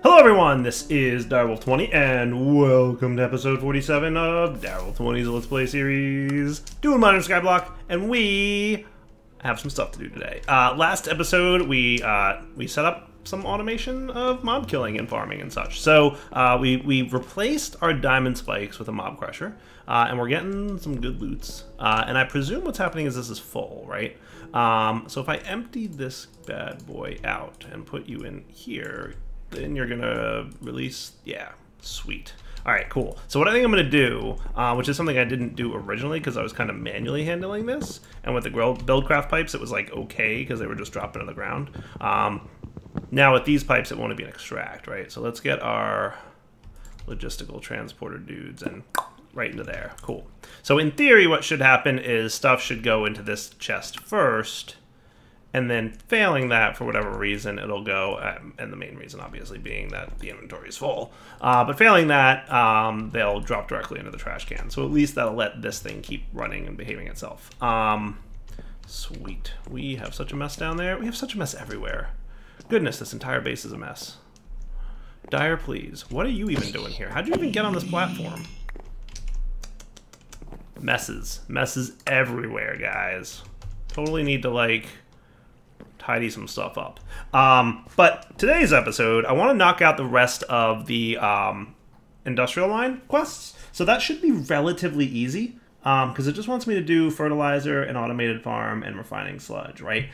Hello everyone, this is Direwolf20 and welcome to episode 47 of Direwolf20's Let's Play series, doing Modern Skyblock, and we have some stuff to do today. Last episode we set up some automation of mob killing and farming and such. So we replaced our diamond spikes with a mob crusher, and we're getting some good loots. And I presume what's happening is this is full, right? So if I empty this bad boy out and put you in here, then you're gonna release, yeah, sweet. All right, cool. So what I think I'm gonna do, which is something I didn't do originally because I was kind of manually handling this, and with the buildcraft pipes it was like okay because they were just dropping to the ground. Now with these pipes it won't be an extract, right? So let's get our logistical transporter dudes and right into there. Cool. So in theory what should happen is stuff should go into this chest first, and then failing that, for whatever reason, it'll go, and the main reason obviously being that the inventory is full. But failing that, they'll drop directly into the trash can. So at least that'll let this thing keep running and behaving itself. Sweet. We have such a mess down there. We have such a mess everywhere. Goodness, this entire base is a mess. Dire, please. What are you even doing here? How'd you even get on this platform? Messes. Messes everywhere, guys. Totally need to, like, tidy some stuff up. But today's episode, I want to knock out the rest of the industrial line quests. So that should be relatively easy because it just wants me to do fertilizer and automated farm and refining sludge, right?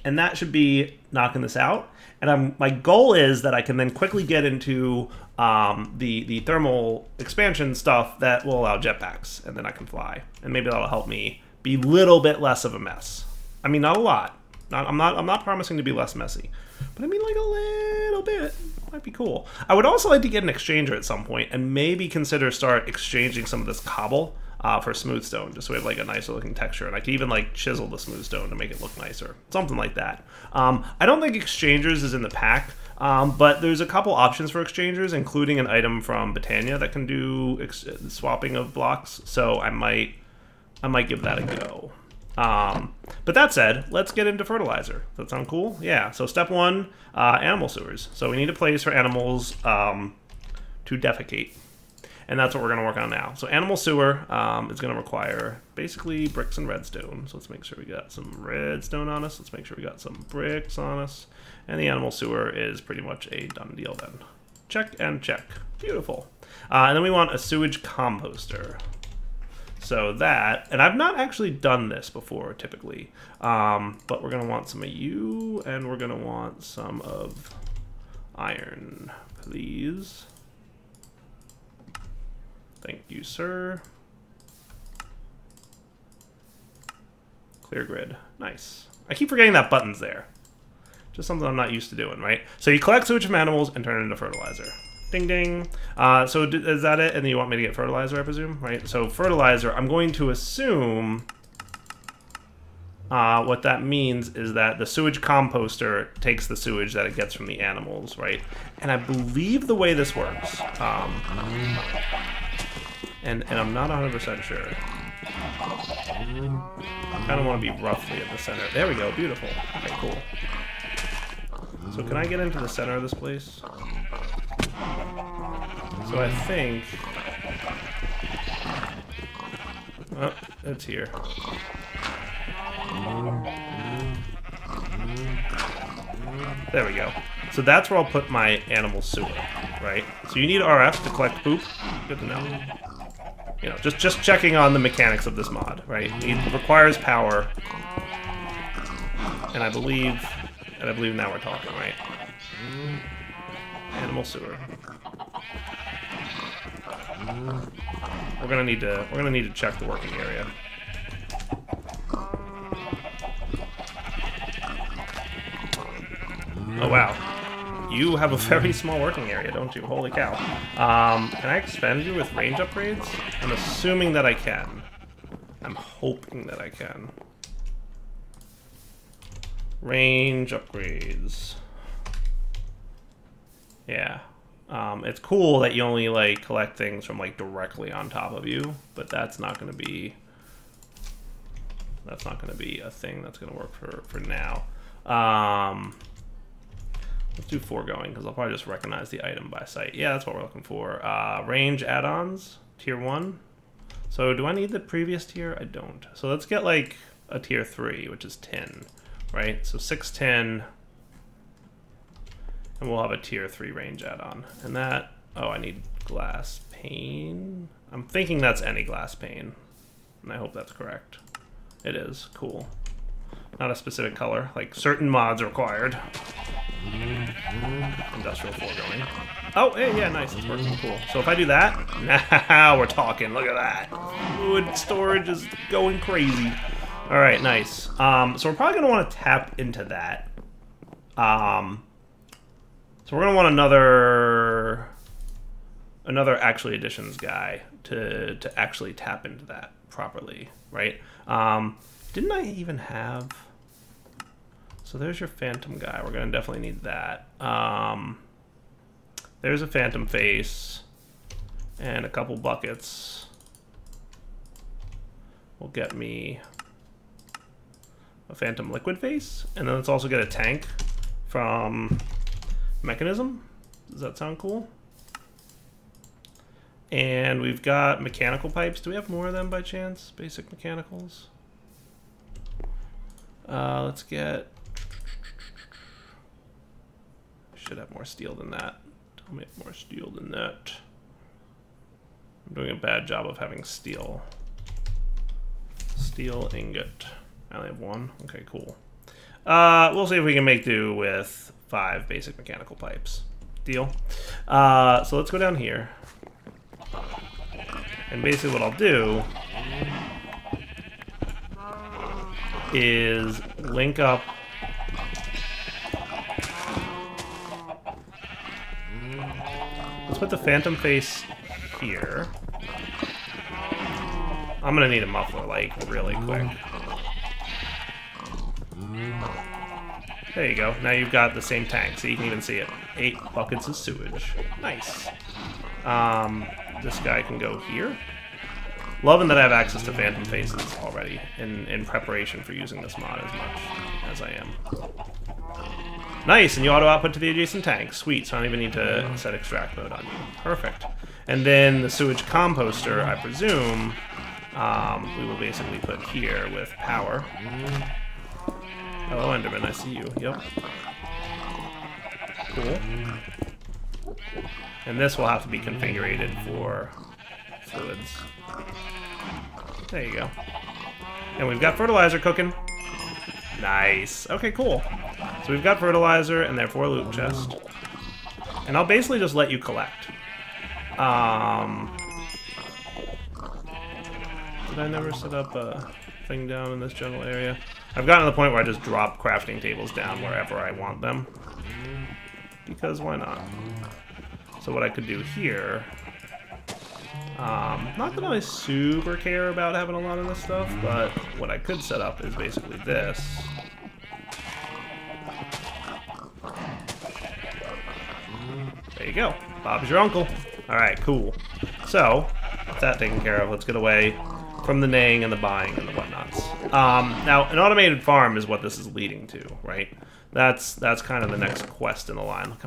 And that should be knocking this out. And my goal is that I can then quickly get into the thermal expansion stuff that will allow jetpacks, and then I can fly. And maybe that'll help me be a little bit less of a mess. I mean, not a lot. I'm not promising to be less messy, but I mean like a little bit might be cool. I would also like to get an exchanger at some point and maybe consider start exchanging some of this cobble for smooth stone, just so we have like a nicer looking texture, and I can even like chisel the smooth stone to make it look nicer, something like that. I don't think exchangers is in the pack, but there's a couple options for exchangers, including an item from Botania that can do swapping of blocks, so I might give that a go. But that said, let's get into fertilizer. Does that sound cool? Yeah, so step one, animal sewers. So we need a place for animals to defecate. And that's what we're going to work on now. So animal sewer is going to require basically bricks and redstone. So let's make sure we got some redstone on us. Let's make sure we got some bricks on us. And the animal sewer is pretty much a done deal then. Check and check. Beautiful. And then we want a sewage composter. So that, and I've not actually done this before typically, but we're going to want some of you, and we're going to want some of iron, please. Thank you, sir. Clear grid. Nice. I keep forgetting that button's there. Just something I'm not used to doing, right? So you collect sewage from animals and turn it into fertilizer. Ding ding. So is that it? And then you want me to get fertilizer, I presume, right? So fertilizer, I'm going to assume what that means is that the sewage composter takes the sewage that it gets from the animals, right? And I believe the way this works, and I'm not 100% sure. I kind of want to be roughly at the center. There we go, beautiful. Okay, cool. So can I get into the center of this place? So I think... oh, it's here. There we go. So that's where I'll put my animal sewer, right? So you need RF to collect poop. Good to know. You know, just checking on the mechanics of this mod, right? It requires power. And I believe now we're talking, right? Animal sewer. We're gonna need to check the working area. Oh wow, you have a very small working area, don't you? Holy cow! Can I expand you with range upgrades? I'm assuming that I can. I'm hoping that I can. Range upgrades. Yeah. It's cool that you only like collect things from like directly on top of you, but that's not going to be a thing that's going to work for now. Let's do foregoing, because I'll probably just recognize the item by sight. Yeah, that's what we're looking for. Range add-ons, tier 1. So do I need the previous tier? I don't. So let's get like a tier 3, which is 10, right? So 610, and we'll have a tier 3 range add-on. And that, oh, I need glass pane. I'm thinking that's any glass pane, and I hope that's correct. It is. Cool. Not a specific color, like certain mods required. Industrial foregoing. Oh, hey, yeah, nice, it's working, cool. So if I do that, now we're talking, look at that. Fluid storage is going crazy. All right, nice. So we're probably gonna wanna tap into that. So we're gonna want another actually additions guy to actually tap into that properly, right? Didn't I even have... So there's your phantom guy. We're going to definitely need that. There's a phantom face and a couple buckets. Will get me a phantom liquid face. And then let's also get a tank from Mekanism. Does that sound cool? And we've got mechanical pipes. Do we have more of them by chance? Basic mechanicals. Let's get... Should have more steel than that. Tell me more steel than that. I'm doing a bad job of having steel. Steel ingot. I only have one. Okay, cool. We'll see if we can make do with 5 basic mechanical pipes. Deal. So let's go down here. And basically what I'll do is link up let's put the phantom face here. I'm gonna need a muffler like really quick. There you go. Now you've got the same tank, so you can even see it. 8 buckets of sewage. Nice. This guy can go here. Loving that I have access to phantom faces already in preparation for using this mod as much as I am. Nice, and you auto output to the adjacent tank. Sweet, so I don't even need to set extract mode on you. Perfect. And then the sewage composter, I presume, we will basically put here with power. Hello, Enderman, I see you. Yep. Cool. And this will have to be configured for fluids. There you go. And we've got fertilizer cooking. Nice. Okay, cool. So we've got fertilizer and therefore a loot chest. And I'll basically just let you collect. Did I never set up a thing down in this general area? I've gotten to the point where I just drop crafting tables down wherever I want them. Because why not? So what I could do here... not that I super care about having a lot of this stuff, but what I could set up is basically this. There you go. Bob's your uncle. Alright, cool. So, with that taken care of, let's get away from the neighing and the buying and the whatnots. Now, an automated farm is what this is leading to, right? That's kind of the next quest in the line. Look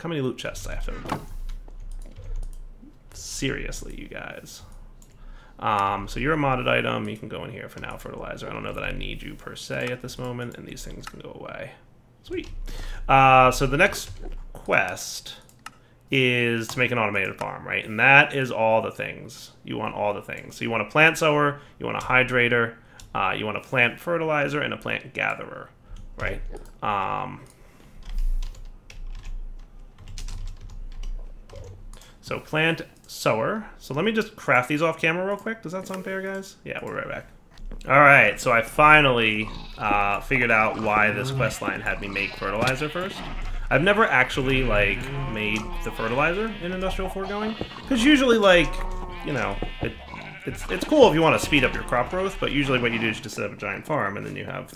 how many loot chests I have to open. Seriously, you guys. So you're a modded item. You can go in here for now, fertilizer. I don't know that I need you per se at this moment, and these things can go away. Sweet. So the next quest is to make an automated farm, right? And that is all the things. You want all the things. So you want a plant sower, you want a hydrator, you want a plant fertilizer, and a plant gatherer, right? So plant sower. So let me just craft these off camera real quick. Does that sound fair, guys? Yeah, we're right back. Alright, so I finally figured out why this quest line had me make fertilizer first. I've never actually, like, made the fertilizer in Industrial Foregoing. Because usually, like, you know, it's cool if you want to speed up your crop growth, but usually what you do is just set up a giant farm, and then you have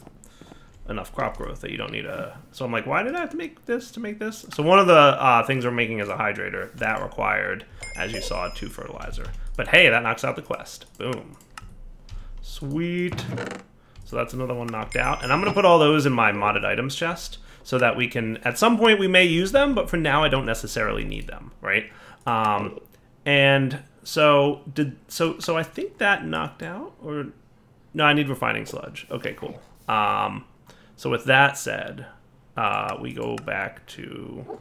enough crop growth that you don't need a... So I'm like, why did I have to make this to make this? So one of the things we're making as a hydrator, that required, as you saw, 2 fertilizer. But hey, that knocks out the quest. Boom. Sweet. So that's another one knocked out. And I'm going to put all those in my modded items chest. so that we can, at some point we may use them, but for now I don't necessarily need them, right? And so I think that knocked out, or no, I need refining sludge. Okay, cool. So with that said, we go back to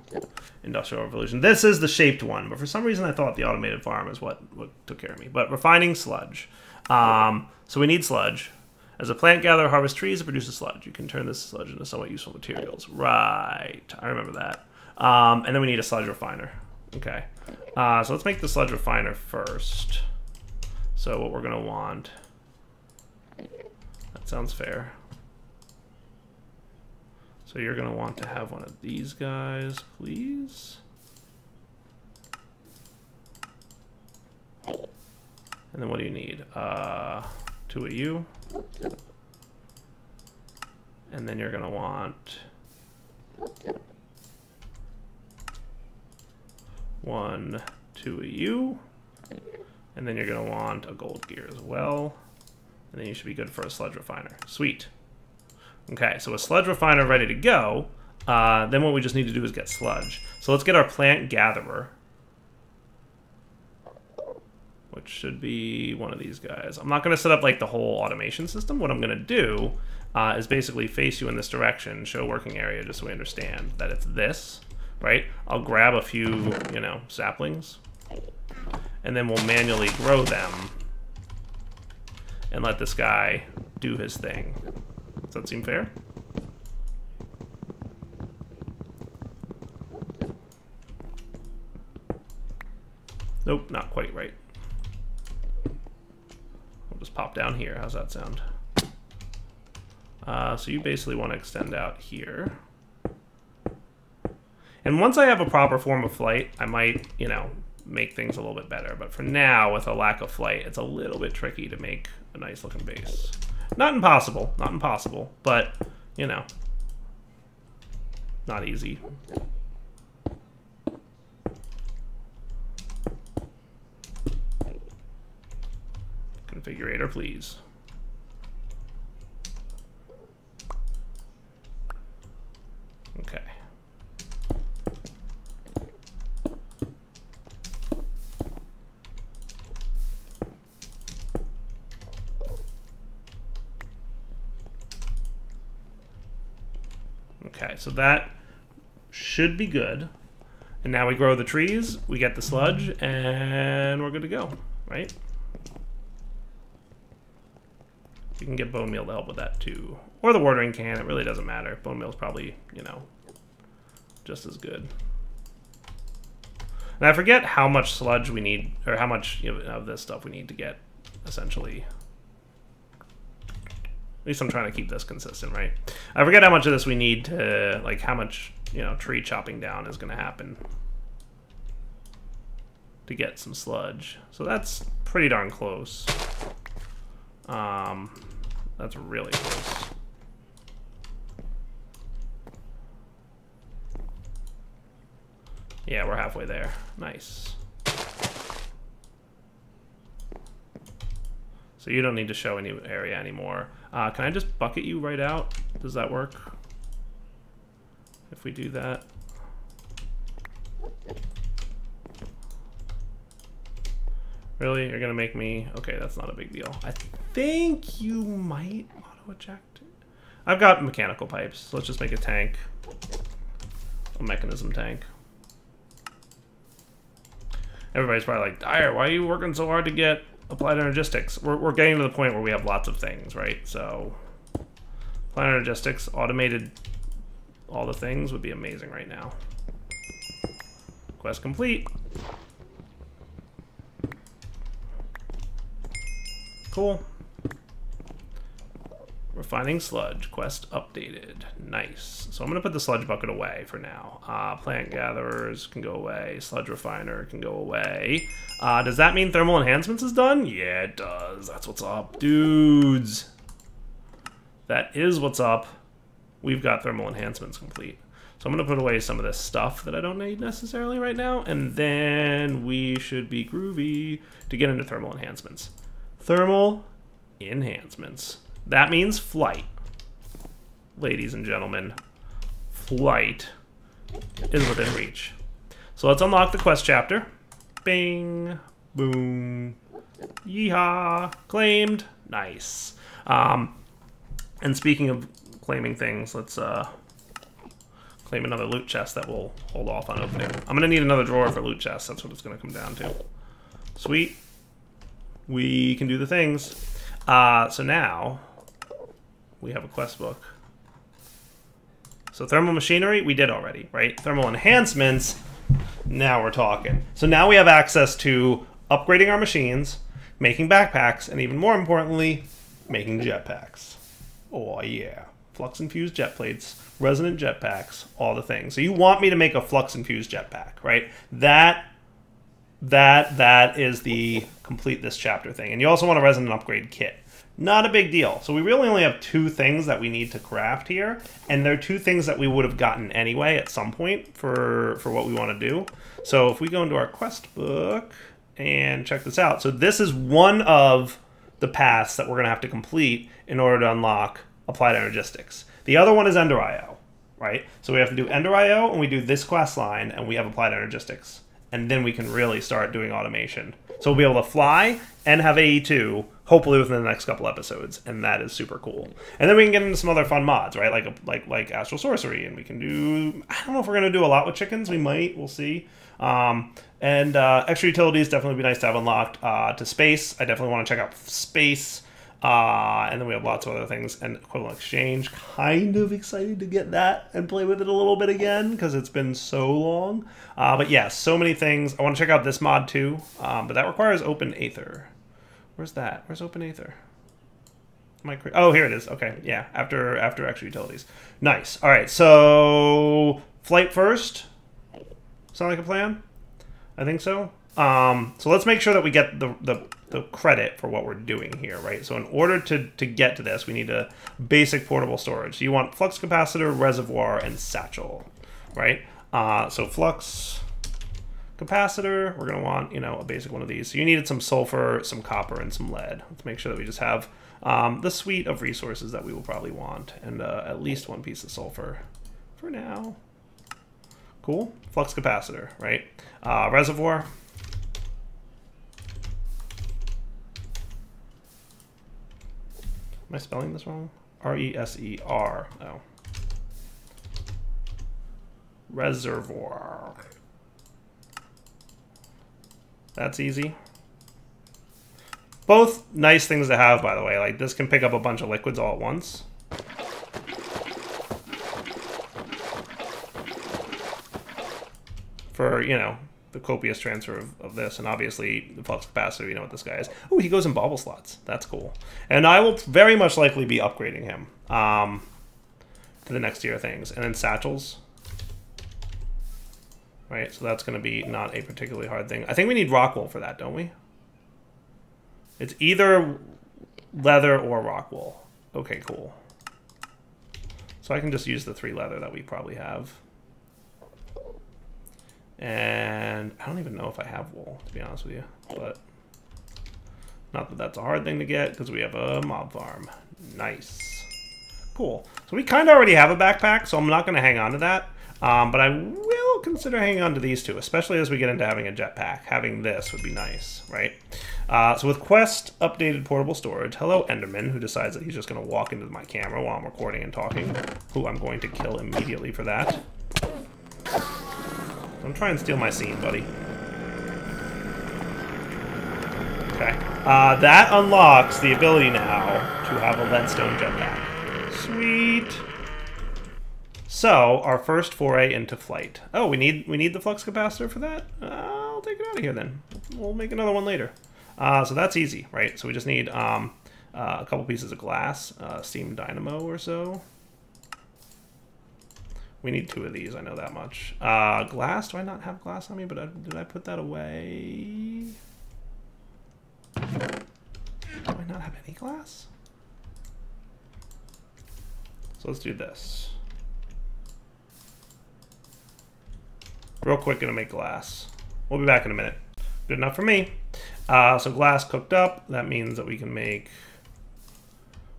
Industrial Revolution. This is the shaped one, but for some reason I thought the automated farm is what took care of me. But refining sludge. So we need sludge. As a plant gatherer harvests trees, it produces sludge. You can turn this sludge into somewhat useful materials. Right, I remember that. And then we need a sludge refiner. Okay. So let's make the sludge refiner first. So what we're gonna want, that sounds fair. So you're going to want to have one of these guys, please. And then what do you need? 2 of you. And then you're going to want 1, 2 of you. And then you're going to want a gold gear as well. And then you should be good for a sludge refiner. Sweet. Okay, so a sludge refiner ready to go. Then what we just need to do is get sludge. So let's get our plant gatherer, which should be one of these guys. I'm not going to set up like the whole automation system. What I'm going to do is basically face you in this direction, show working area, just so we understand that it's this, right? I'll grab a few, you know, saplings, and then we'll manually grow them and let this guy do his thing. Does that seem fair? Nope, not quite right. I'll just pop down here. How's that sound? So you basically want to extend out here. And once I have a proper form of flight, I might, you know, make things a little bit better. But for now, with a lack of flight, it's a little bit tricky to make a nice looking base. Not impossible, but, you know, not easy. Configurator, please. Okay. Okay, so that should be good. And now we grow the trees, we get the sludge, and we're good to go, right? You can get bone meal to help with that too. Or the watering can, it really doesn't matter. Bone meal is probably, you know, just as good. And I forget how much sludge we need, or how much, you know, of this stuff we need to get, essentially. At least I'm trying to keep this consistent, right? I forget how much of this we need to, like, how much, you know, tree chopping down is going to happen to get some sludge. So that's pretty darn close. That's really close. Yeah, we're halfway there. Nice. So you don't need to show any area anymore. Can I just bucket you right out? Does that work? If we do that. Really? You're gonna make me... Okay, that's not a big deal. I think you might auto-eject. I've got mechanical pipes, so let's just make a tank. A mechanism tank. Everybody's probably like, Dyer, why are you working so hard to get applied energistics? We're getting to the point where we have lots of things, right? So applied energistics, automated all the things would be amazing right now. Quest complete. Cool. Refining sludge. Quest updated. Nice. So I'm going to put the sludge bucket away for now. Plant gatherers can go away. Sludge refiner can go away. Does that mean thermal enhancements is done? Yeah, it does. That's what's up, dudes. That is what's up. We've got thermal enhancements complete. So I'm going to put away some of this stuff that I don't need necessarily right now. And then we should be groovy to get into thermal enhancements. Thermal enhancements. That means flight. Ladies and gentlemen, flight is within reach. So let's unlock the quest chapter. Bing, boom, yeehaw, claimed, nice. And speaking of claiming things, let's claim another loot chest that we'll hold off on opening. I'm gonna need another drawer for loot chests. That's what it's gonna come down to. Sweet. We can do the things. So now we have a quest book. So thermal machinery, we did already, right? Thermal enhancements, now we're talking. So now we have access to upgrading our machines, making backpacks, and even more importantly, making jetpacks. Oh yeah. Flux infused jet plates, resonant jetpacks, all the things. So you want me to make a flux infused jetpack, right? That is the complete this chapter thing. And you also want a resonant upgrade kit. Not a big deal. So we really only have 2 things that we need to craft here, and they're 2 things that we would have gotten anyway at some point for what we want to do. So if we go into our quest book and check this out. So this is one of the paths that we're going to have to complete in order to unlock Applied Energistics. The other one is Ender IO, right? So we have to do Ender IO, and we do this quest line, and we have Applied Energistics. And then we can really start doing automation. So we'll be able to fly and have AE2, hopefully within the next couple episodes, and that is super cool. And then we can get into some other fun mods, right? Like Astral Sorcery, and we can do... I don't know if we're going to do a lot with chickens. We might. We'll see. Extra utilities definitely be nice to have unlocked. To space, I definitely want to check out space. And then we have lots of other things. And equivalent exchange, kind of excited to get that and play with it a little bit again because it's been so long. But yeah, so many things. I want to check out this mod too, but that requires Open Aether. Where's that? Where's Open Aether? Oh, here it is. Okay, yeah, after extra utilities. Nice. All right, so flight first. Sound like a plan? I think so. So let's make sure that we get the credit for what we're doing here, right? So in order to get to this, we need a basic portable storage. So you want flux capacitor, reservoir, and satchel, right? So flux capacitor, we're going to want, you know, a basic one of these. So you needed some sulfur, some copper, and some lead. Let's make sure that we just have the suite of resources that we will probably want, and at least 1 piece of sulfur for now. Cool. Flux capacitor, right? Reservoir. Am I spelling this wrong? R-E-S-E-R. Oh. Reservoir. That's easy. Both nice things to have, by the way. Like, this can pick up a bunch of liquids all at once. For, you know, the copious transfer of this, and obviously the flux capacitor, you know what this guy is. Oh, he goes in bauble slots. That's cool. And I will very much likely be upgrading him to the next tier of things. And then satchels. Right, so that's going to be not a particularly hard thing. I think we need rock wool for that, don't we? It's either leather or rock wool. Okay, cool. So I can just use the 3 leather that we probably have. And I don't even know if I have wool, to be honest with you. But not that that's a hard thing to get, because we have a mob farm. Nice. Cool. So we kind of already have a backpack, so I'm not going to hang on to that. But I will consider hanging on to these 2, especially as we get into having a jetpack. Having this would be nice, right? So with quest, updated portable storage. Hello, Enderman, who decides that he's just going to walk into my camera while I'm recording and talking. Who I'm going to kill immediately for that. Don't try and steal my scene, buddy. Okay. That unlocks the ability now to have a leadstone jetpack. Sweet. So, our first foray into flight. Oh, we need the flux capacitor for that? I'll take it out of here then. We'll make another one later. So that's easy, right? So we just need a couple pieces of glass, steam dynamo or so. We need 2 of these, I know that much. Glass, do I not have glass on me? But did I put that away? Do I not have any glass? So let's do this. Real quick, gonna make glass. We'll be back in a minute. Good enough for me. So glass cooked up. That means that we can make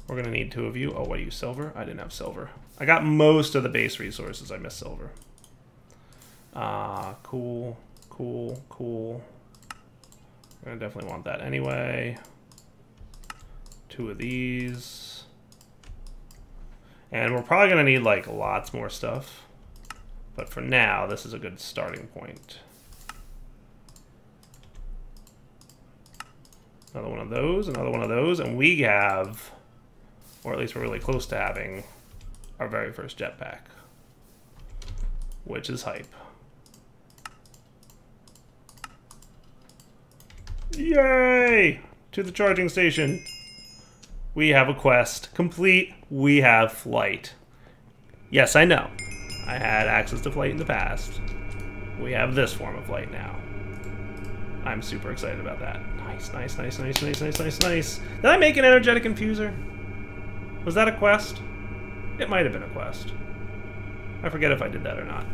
We're gonna need 2 of you. Oh, what are you, silver? I didn't have silver. I got most of the base resources. I missed silver. Cool, cool, cool. I definitely want that anyway. 2 of these. And we're probably gonna need like lots more stuff. But for now, this is a good starting point. Another one of those, another one of those, and we have, or at least we're really close to having, our very first jetpack, which is hype. Yay! To the charging station. We have a quest complete. We have flight. Yes, I know. I had access to flight in the past. We have this form of flight now. I'm super excited about that. Nice, nice, nice, nice, nice, nice, nice, nice. Did I make an energetic infuser? Was that a quest? It might have been a quest. I forget if I did that or not.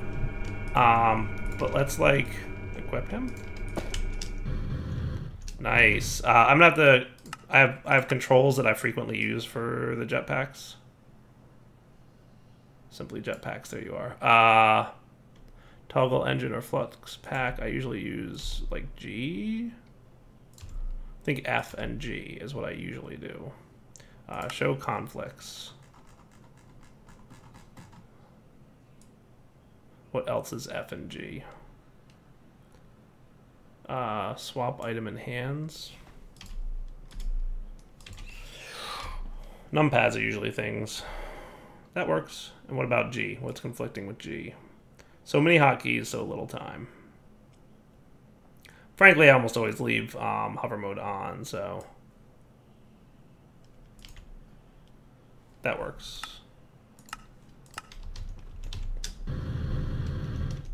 But let's like equip him. Nice. I'm gonna have to. I have controls that I frequently use for the jetpacks. Simply jetpacks. There you are. Toggle engine or flux pack. I usually use like G. I think F and G is what I usually do. Show conflicts. What else is F and G? Swap item in hands. Numpads are usually things. That works. And what about G? What's conflicting with G? So many hotkeys, so little time. Frankly, I almost always leave hover mode on, so that works.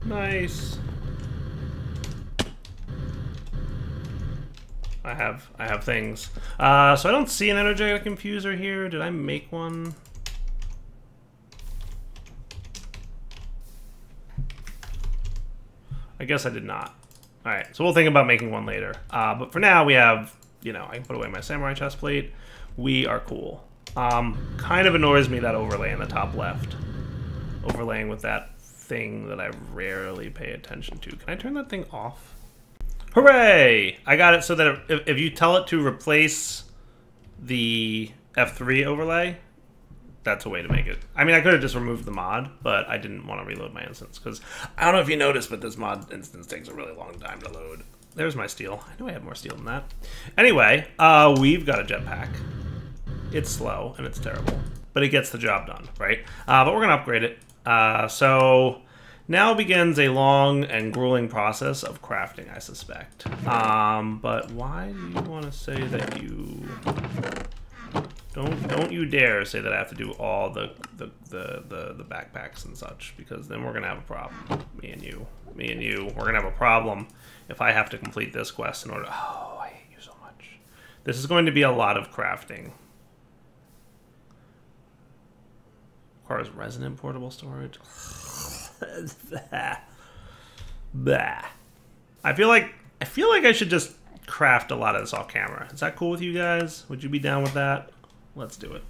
Nice. I have things. So I don't see an energetic infuser here. Did I make one? I guess I did not. All right, so we'll think about making one later. But for now, we have, you know, I can put away my samurai chest plate. We are cool. Kind of annoys me that overlay in the top left. Overlaying with that thing that I rarely pay attention to. Can I turn that thing off? Hooray! I got it so that if you tell it to replace the F3 overlay, that's a way to make it. I mean, I could have just removed the mod, but I didn't want to reload my instance because I don't know if you noticed, but this mod instance takes a really long time to load. There's my steel. I knew I had more steel than that. Anyway, we've got a jetpack. It's slow and it's terrible, but it gets the job done, right? But we're gonna upgrade it. So now begins a long and grueling process of crafting, I suspect. But why do you want to say that you... Don't you dare say that I have to do all the backpacks and such, because then we're gonna have a problem. Me and you, we're gonna have a problem if I have to complete this quest in order. Oh, I hate you so much. This is going to be a lot of crafting. Requires resonant portable storage. Bah. I feel like I should just craft a lot of this off camera. Is that cool with you guys? Would you be down with that? Let's do it.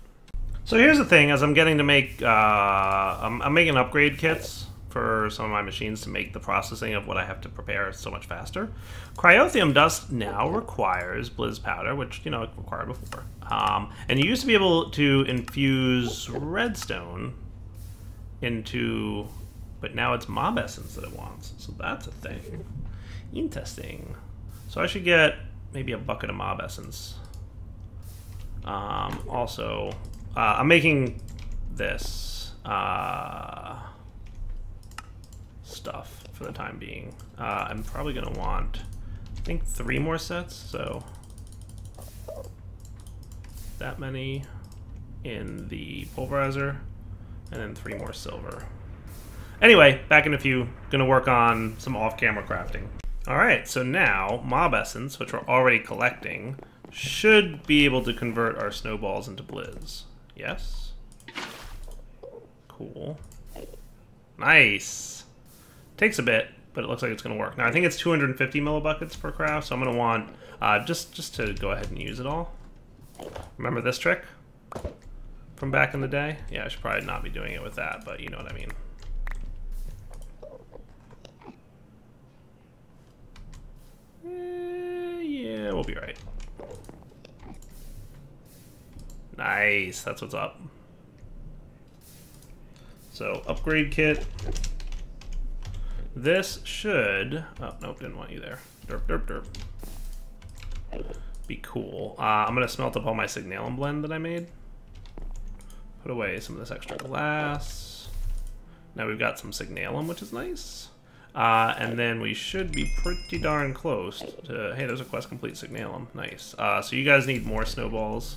So here's the thing: as I'm getting to make, I'm making upgrade kits for some of my machines to make the processing of what I have to prepare so much faster. Cryothium dust now requires blizz powder, which, you know, it required before. And you used to be able to infuse redstone into, but now it's mob essence that it wants. So that's a thing. Interesting. So I should get maybe a bucket of mob essence. Also, I'm making this stuff for the time being. I'm probably going to want, I think, 3 more sets, so that many in the pulverizer, and then 3 more silver. Anyway, back in a few. Going to work on some off-camera crafting. Alright, so now mob essence, which we're already collecting, should be able to convert our snowballs into blizz. Yes? Cool. Nice! Takes a bit, but it looks like it's going to work. Now, I think it's 250 millibuckets per craft, so I'm going to want, just to go ahead and use it all. Remember this trick? from back in the day. Yeah, I should probably not be doing it with that, but you know what I mean. Yeah, we'll be right. Nice, that's what's up. So, upgrade kit. This should... Oh, nope, didn't want you there. Derp, derp, derp. Be cool. I'm going to smelt up all my Signalum blend that I made. Put away some of this extra glass. Now we've got some Signalum, which is nice. And then we should be pretty darn close to... Hey, there's a quest complete Signalum. Nice. So you guys need more snowballs.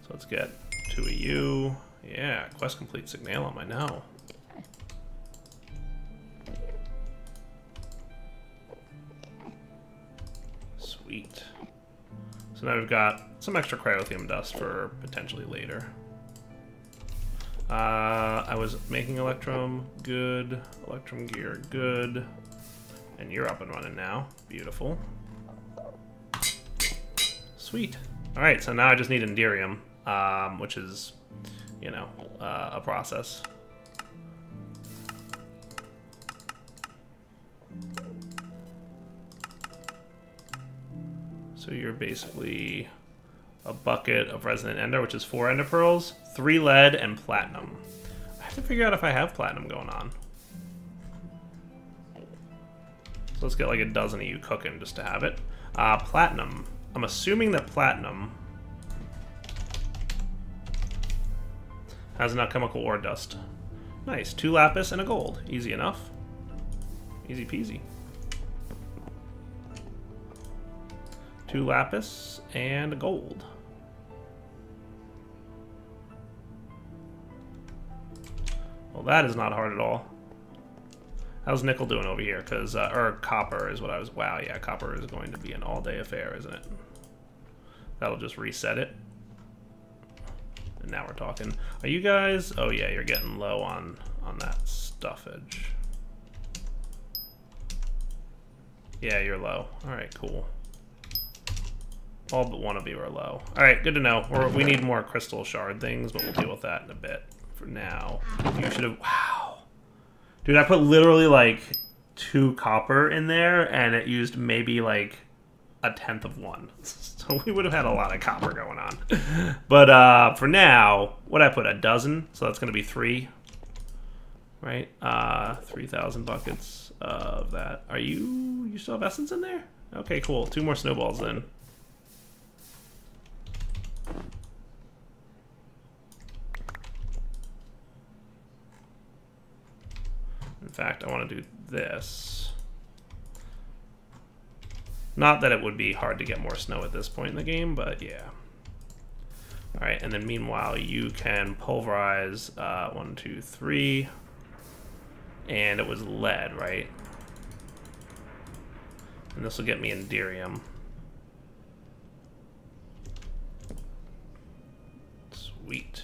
So let's get 2 of you. Yeah, quest complete Signalum, I know. Sweet. So now we've got some extra cryothium dust for potentially later. I was making Electrum, good. Electrum gear, good. And you're up and running now. Beautiful. Sweet. Alright, so now I just need Enderium, which is, you know, a process. So you're basically a bucket of Resonant Ender, which is 4 Ender Pearls, 3 lead, and platinum. I have to figure out if I have platinum going on. So let's get like a dozen of you cooking just to have it. Platinum. I'm assuming that platinum has an alchemical ore dust. Nice. 2 lapis and a gold. Easy enough. Easy peasy. 2 lapis and a gold. Well, that is not hard at all. How's nickel doing over here? Because, or copper is what I was... Wow, yeah, copper is going to be an all-day affair, isn't it? That'll just reset it. And now we're talking. Are you guys... Oh, yeah, you're getting low on that stuffage. Yeah, you're low. All right, cool. All but one of you are low. All right, good to know. We need more crystal shard things, but we'll deal with that in a bit. For now, you should have... Wow. Dude, I put literally like 2 copper in there, and it used maybe like 1/10 of 1. So we would have had a lot of copper going on. But for now, what I put, a dozen? So that's going to be 3. Right? 3,000 buckets of that. Are you still have essence in there? Okay, cool. 2 more snowballs then. In fact, I want to do this. Not that it would be hard to get more snow at this point in the game, but yeah. Alright, and then meanwhile, you can pulverize 1, 2, 3. And it was lead, right? And this will get me Enderium. Sweet.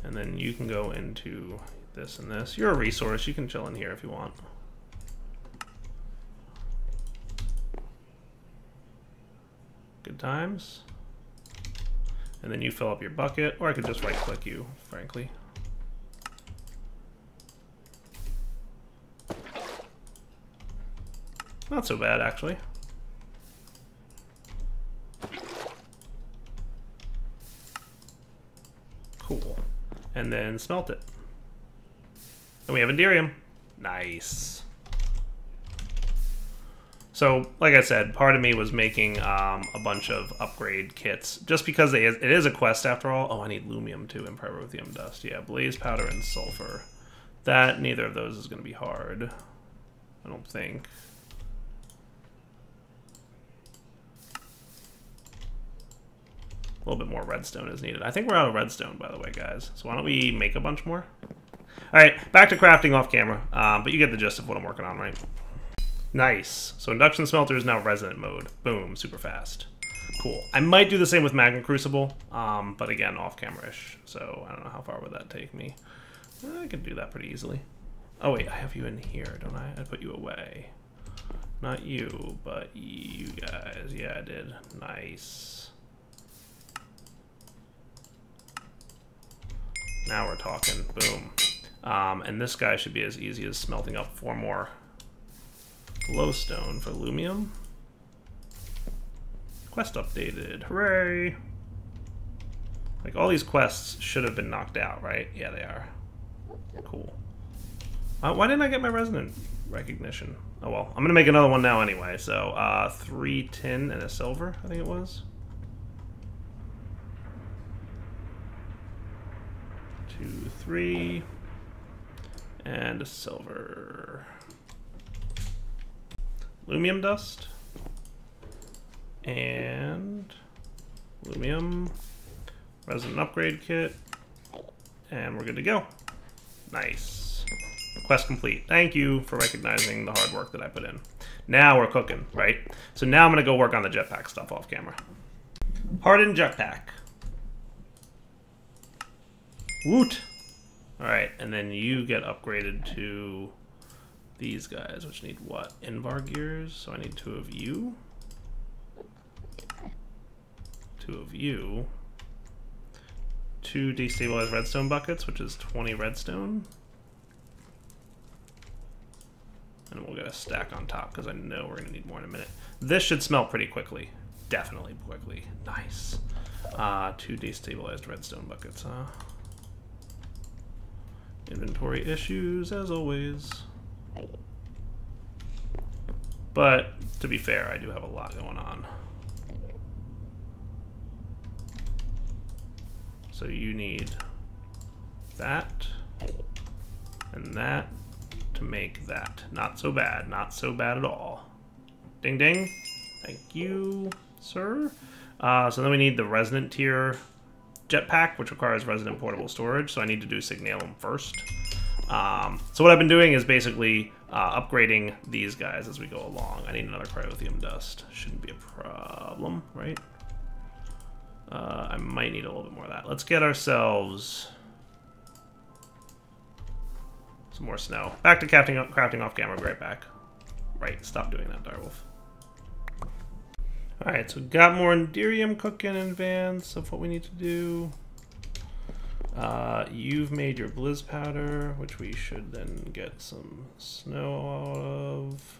And then you can go into this and this. You're a resource. You can chill in here if you want. Good times. And then you fill up your bucket, or I could just right-click you, frankly. Not so bad, actually. Cool. And then smelt it. And we have Enderium. Nice. So, like I said, part of me was making a bunch of upgrade kits, just because it is a quest after all. Oh, I need Lumium too, and Pyrotheum dust. Yeah, Blaze Powder and Sulfur. That, neither of those is going to be hard. I don't think. A little bit more redstone is needed. I think we're out of redstone, by the way, guys. So why don't we make a bunch more? All right, back to crafting off camera. But you get the gist of what I'm working on, right? Nice. So induction smelter is now resonant mode. Boom, super fast. Cool. I might do the same with Magma Crucible, but again, off camera-ish. So I don't know how far would that take me. I could do that pretty easily. Oh wait, I have you in here, don't I? I put you away. Not you, but you guys. Yeah, I did. Nice. Now we're talking. Boom. And this guy should be as easy as smelting up 4 more glowstone for Lumium. Quest updated. Hooray! Like, all these quests should have been knocked out, right? Yeah, they are. Cool. Why didn't I get my resonant recognition? Oh well, I'm gonna make another one now anyway. So 3 tin and a silver, I think it was. 2, 3, and a silver. Lumium dust and Lumium resin upgrade kit, and we're good to go. Nice. Quest complete. Thank you for recognizing the hard work that I put in. Now we're cooking, right? So now I'm gonna go work on the jetpack stuff off camera. Hardened jetpack. Woot! Alright, and then you get upgraded to these guys, which need what? Invar gears, so I need 2 of you. 2 of you. 2 destabilized redstone buckets, which is 20 redstone. And we'll get a stack on top, because I know we're going to need more in a minute. This should smelt pretty quickly. Definitely quickly. Nice. 2 destabilized redstone buckets, huh? Inventory issues, as always. But, to be fair, I do have a lot going on. So you need that and that to make that. Not so bad. Not so bad at all. Ding ding. Thank you, sir. So then we need the resonant tier jetpack, which requires resonant portable storage. So I need to do Signalum first. So what I've been doing is basically upgrading these guys as we go along. I need another cryothium dust. Shouldn't be a problem, right? I might need a little bit more of that. Let's get ourselves some more snow. Back to crafting off camera. Be right back. Right, stop doing that, Direwolf. Alright, so we got more Enderium cooking in advance of what we need to do. You've made your Blizz powder, which we should then get some snow out of.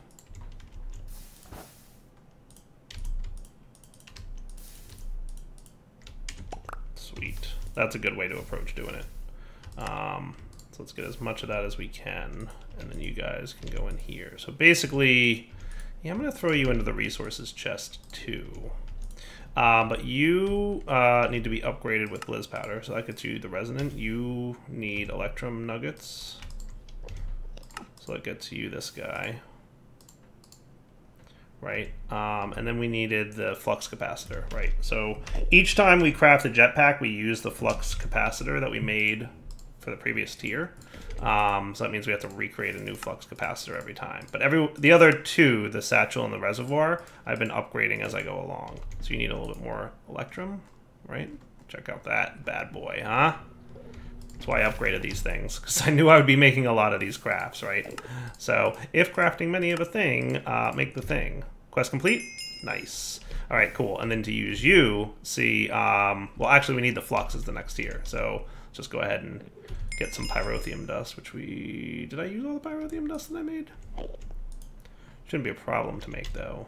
Sweet. That's a good way to approach doing it. So let's get as much of that as we can, and then you guys can go in here. So basically, yeah, I'm going to throw you into the resources chest too. But you need to be upgraded with Blizz powder, so that gets you the resonant. You need electrum nuggets, so that gets you this guy. Right, and then we needed the flux capacitor, right? So each time we craft a jetpack, we use the flux capacitor that we made for the previous tier. So that means we have to recreate a new flux capacitor every time. But the other 2, the satchel and the reservoir, I've been upgrading as I go along. So you need a little bit more electrum, right? Check out that bad boy, huh? That's why I upgraded these things, because I knew I would be making a lot of these crafts, right? So, if crafting many of a thing, make the thing. Quest complete? Nice. Alright, cool. And then to use you, see, well, actually we need the flux as the next tier. So, just go ahead and get some pyrothium dust, which we... Did I use all the pyrothium dust that I made? Shouldn't be a problem to make, though.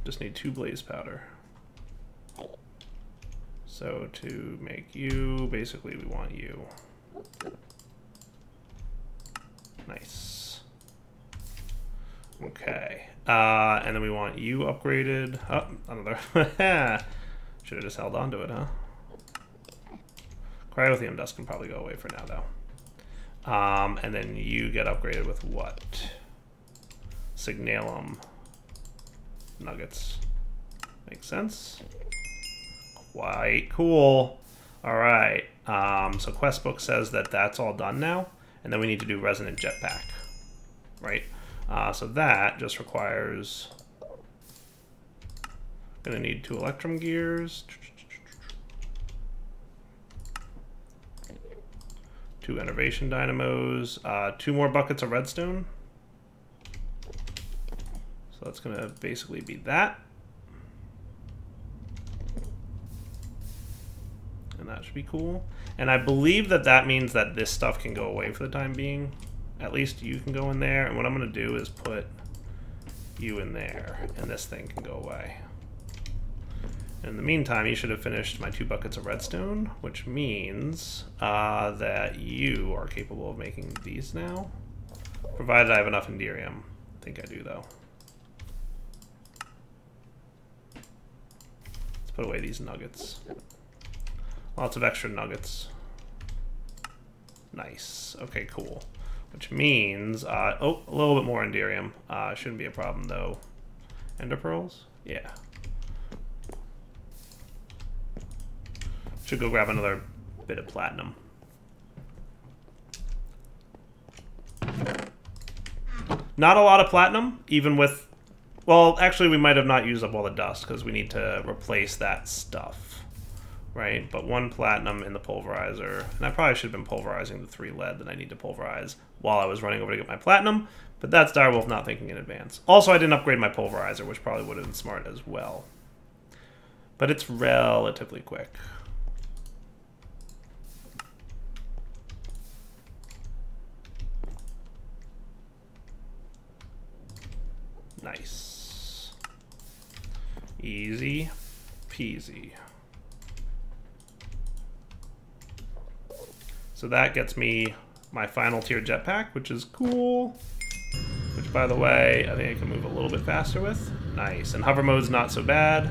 Just need 2 blaze powder. So to make you, basically we want you. Nice. Okay. And then we want you upgraded. Oh, another. Should have just held on to it, huh? Cryothium dust can probably go away for now, though. And then you get upgraded with what? Signalum nuggets. Makes sense. Quite cool. All right. So quest book says that that's all done now, and then we need to do resonant jetpack, right? So that just requires. Gonna need 2 electrum gears, 2 enervation dynamos, 2 more buckets of redstone. So that's gonna basically be that. and that should be cool. And I believe that that means that this stuff can go away for the time being. At least you can go in there, and what I'm going to do is put you in there, and this thing can go away. In the meantime, you should have finished my 2 buckets of redstone, which means that you are capable of making these now, provided I have enough Enderium. I think I do, though. Let's put away these nuggets. Lots of extra nuggets. Nice. Okay, cool. Which means, oh, a little bit more Enderium. Shouldn't be a problem, though. Ender pearls? Yeah. Should go grab another bit of platinum. Not a lot of platinum, even with... Well, actually, we might have not used up all the dust, because we need to replace that stuff. Right? But 1 platinum in the pulverizer. And I probably should have been pulverizing the 3 lead that I need to pulverize while I was running over to get my platinum. But that's Direwolf not thinking in advance. Also, I didn't upgrade my pulverizer, which probably would have been smart as well. But it's relatively quick. Nice. Easy peasy. So that gets me my final tier jetpack, which is cool. Which, by the way, I think I can move a little bit faster with. Nice. And hover mode's not so bad.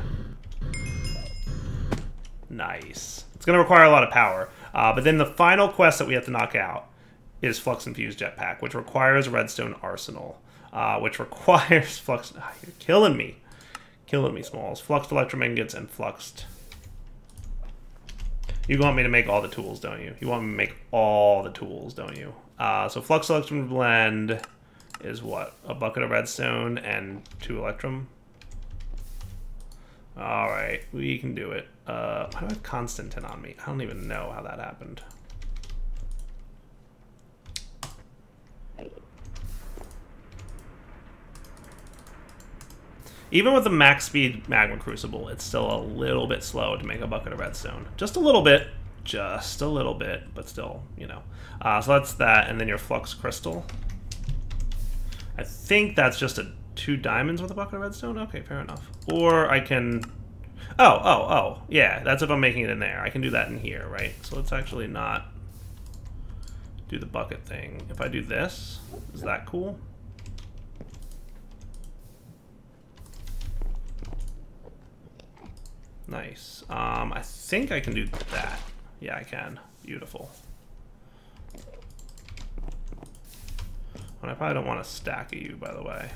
Nice. It's going to require a lot of power. But then the final quest that we have to knock out is Flux Infused Jetpack, which requires Redstone Arsenal. Which requires Flux... Oh, you're killing me. Killing me, Smalls. Fluxed Electromingots and Fluxed... You want me to make all the tools, don't you? You want me to make all the tools, don't you? So Flux Electrum Blend is what? A bucket of redstone and 2 Electrum? Alright, we can do it. Why do I have Constantin on me? I don't even know how that happened. Even with the max speed Magma Crucible, it's still a little bit slow to make a bucket of redstone. Just a little bit. Just a little bit, but still, you know. So that's that, and then your Flux Crystal. I think that's just 2 diamonds with a bucket of redstone? Okay, fair enough. Or I can... Oh, yeah, that's if I'm making it in there. I can do that in here, right? So let's actually not do the bucket thing. If I do this, is that cool? Nice. I think I can do that. Yeah, I can. Beautiful. And I probably don't want a stack of you, by the way.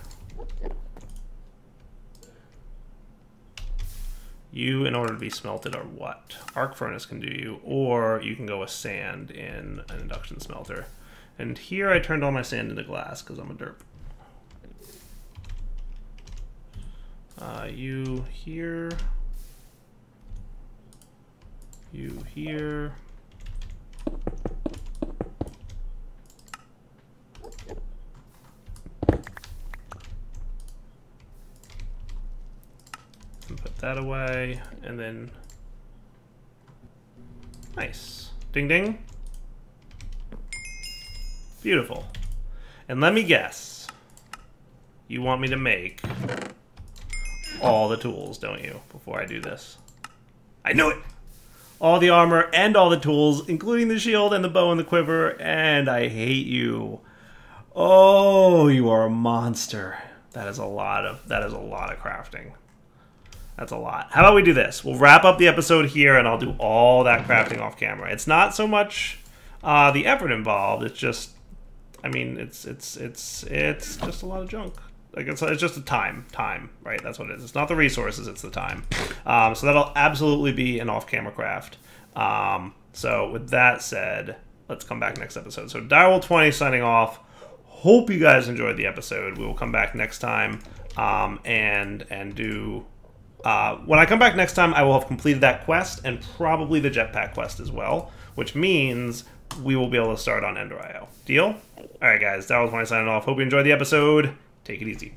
You, in order to be smelted, are what? Arc Furnace can do you, or you can go with sand in an induction smelter. And here I turned all my sand into glass, because I'm a derp. You here... You here. And put that away, and then nice. Ding ding. Beautiful. And let me guess. You want me to make all the tools, don't you, before I do this? I knew it! All the armor and all the tools, including the shield and the bow and the quiver, and I hate you. Oh, you are a monster. That is a lot of crafting. That's a lot. How about we do this? We'll wrap up the episode here, and I'll do all that crafting off camera. It's not so much the effort involved. It's just, I mean, it's just a lot of junk. Like it's just the time, right? That's what it is. It's not the resources, it's the time. So that'll absolutely be an off-camera craft. So with that said, let's come back next episode. So Direwolf20 signing off. Hope you guys enjoyed the episode. We will come back next time and do... when I come back next time, I will have completed that quest and probably the jetpack quest as well, which means we will be able to start on Ender.io. Deal? All right, guys. Direwolf20 signing off. Hope you enjoyed the episode. Take it easy.